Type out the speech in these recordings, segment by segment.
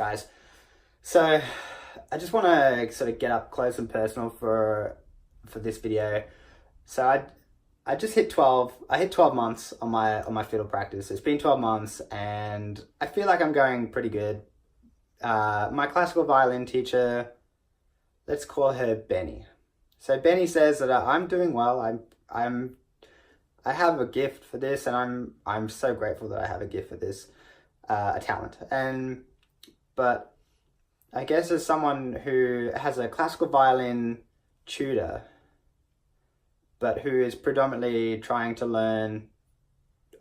guys. So I just want to sort of get up close and personal for this video. So I just hit 12. I hit 12 months on my fiddle practice. It's been 12 months and I feel like I'm going pretty good. My classical violin teacher, let's call her Benny. So Benny says that I'm doing well. I have a gift for this, and I'm so grateful that I have a gift for this, a talent. But I guess as someone who has a classical violin tutor, but who is predominantly trying to learn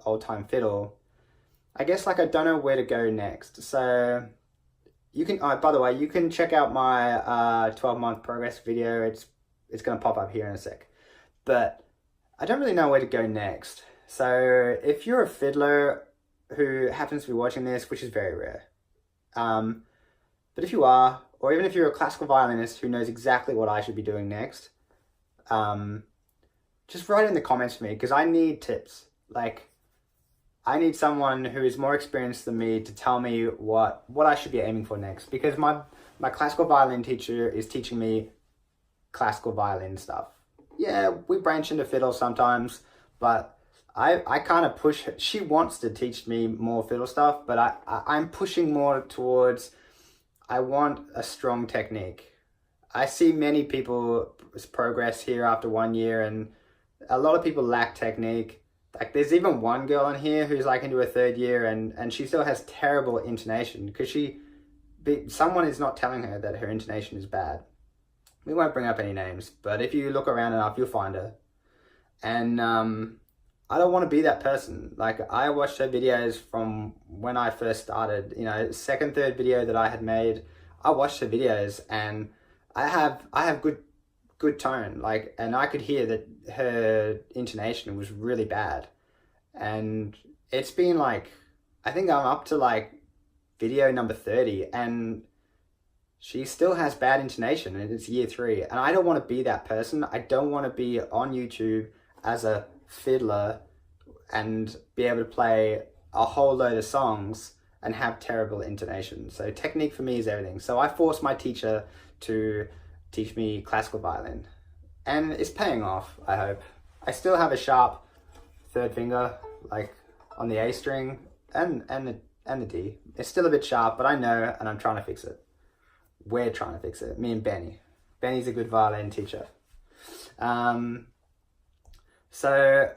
old-time fiddle, I guess like I don't know where to go next. So you can, by the way, you can check out my 12-month progress video. It's going to pop up here in a sec. But I don't really know where to go next. So if you're a fiddler who happens to be watching this, which is very rare, but if you are, or even if you're a classical violinist who knows exactly what I should be doing next, just write in the comments for me, because I need tips. Like, I need someone who is more experienced than me to tell me what I should be aiming for next, because my classical violin teacher is teaching me classical violin stuff. Yeah, we branch into fiddle sometimes, but I kind of push her. She wants to teach me more fiddle stuff, but I'm pushing more towards, I want a strong technique. I see many people progress here after 1 year, and a lot of people lack technique. Like, there's even one girl in here who's like into her 3rd year, and she still has terrible intonation because someone is not telling her that her intonation is bad. We won't bring up any names, but if you look around enough, you'll find her. And I don't want to be that person. Like, I watched her videos from when I first started, you know, 2nd, 3rd video that I had made. I watched her videos, and I have good tone, like, and I could hear that her intonation was really bad. And it's been like, I think I'm up to like video number 30, and she still has bad intonation, and it's year 3. And I don't want to be that person. I don't want to be on YouTube as a fiddler and be able to play a whole load of songs and have terrible intonation. So technique for me is everything. So I forced my teacher to teach me classical violin, and it's paying off, I hope. I still have a sharp 3rd finger, like on the A string and the D. It's still a bit sharp, but I know, and I'm trying to fix it. We're trying to fix it, me and Benny. Benny's a good violin teacher. So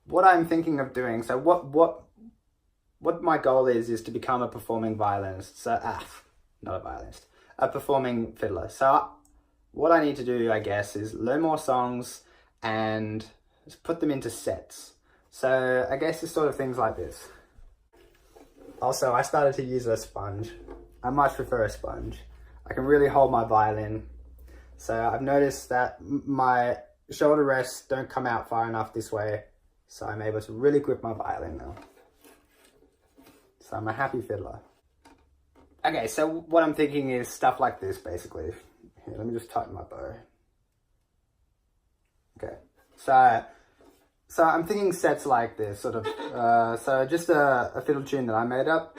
what I'm thinking of doing, so what my goal is to become a performing violinist. So, not a violinist, a performing fiddler. So what I need to do, I guess, is learn more songs and just put them into sets. So I guess it's sort of things like this. Also, I started to use a sponge. I much prefer a sponge. I can really hold my violin. So I've noticed that my shoulder rests don't come out far enough this way. So I'm able to really grip my violin now. So I'm a happy fiddler. Okay, so what I'm thinking is stuff like this, basically. Here, let me just tighten my bow. Okay, so I'm thinking sets like this, sort of. So just a fiddle tune that I made up.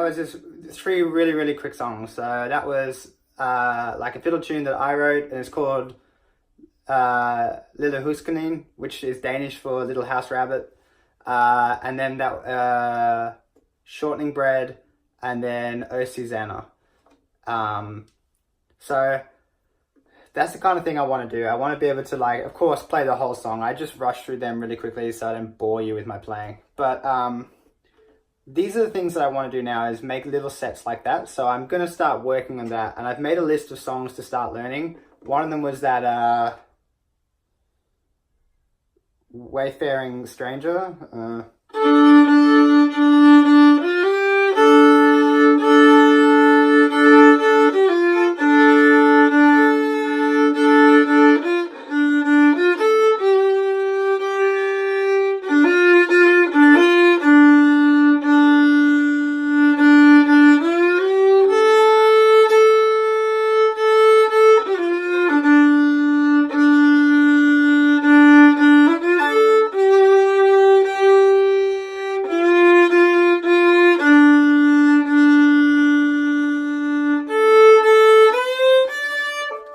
was just 3 really quick songs. So that was like a fiddle tune that I wrote, and it's called Lille which is Danish for little house rabbit. And then that shortening bread, and then O Susanna. So that's the kind of thing I want to do. I want to be able to, like, of course, play the whole song. I just rush through them really quickly so I don't bore you with my playing. But these are the things that I want to do now, is make little sets like that. So I'm going to start working on that. And I've made a list of songs to start learning. One of them was that Wayfaring Stranger.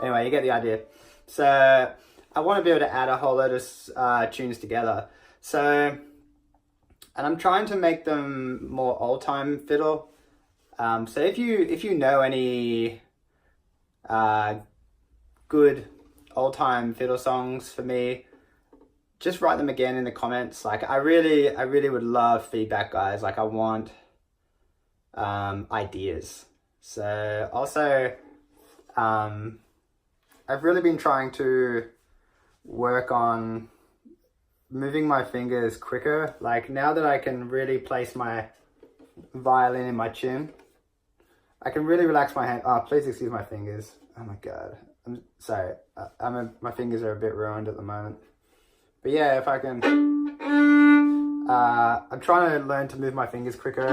Anyway, you get the idea. So I want to be able to add a whole load of tunes together. So, and I'm trying to make them more old-time fiddle. So if you know any good old-time fiddle songs for me, just write them again in the comments. Like, I really would love feedback, guys. Like, I want ideas. So also, I've really been trying to work on moving my fingers quicker. Like, now that I can really place my violin in my chin, I can really relax my hand. Oh, please excuse my fingers. Oh my God. I'm sorry. My fingers are a bit ruined at the moment. But yeah, if I can, I'm trying to learn to move my fingers quicker.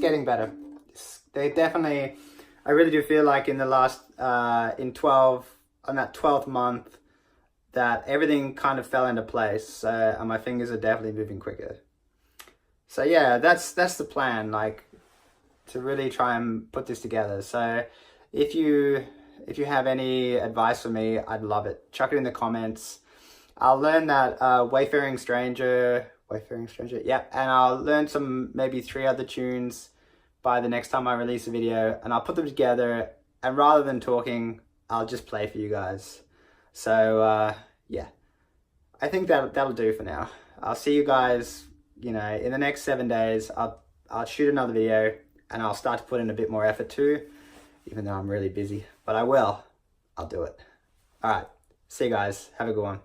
Getting better. They definitely, I really do feel like in the last on that 12th month, that everything kind of fell into place, and my fingers are definitely moving quicker. So yeah, that's the plan, like, to really try and put this together. So if you have any advice for me, I'd love it. Chuck it in the comments. I'll learn that Wayfaring Stranger, yep, and I'll learn maybe 3 other tunes by the next time I release a video, and I'll put them together, and rather than talking, I'll just play for you guys. So yeah, I think that'll do for now. I'll see you guys, in the next 7 days. I'll shoot another video, and I'll start to put in a bit more effort too, even though I'm really busy, but I'll do it. All right, see you guys, have a good one.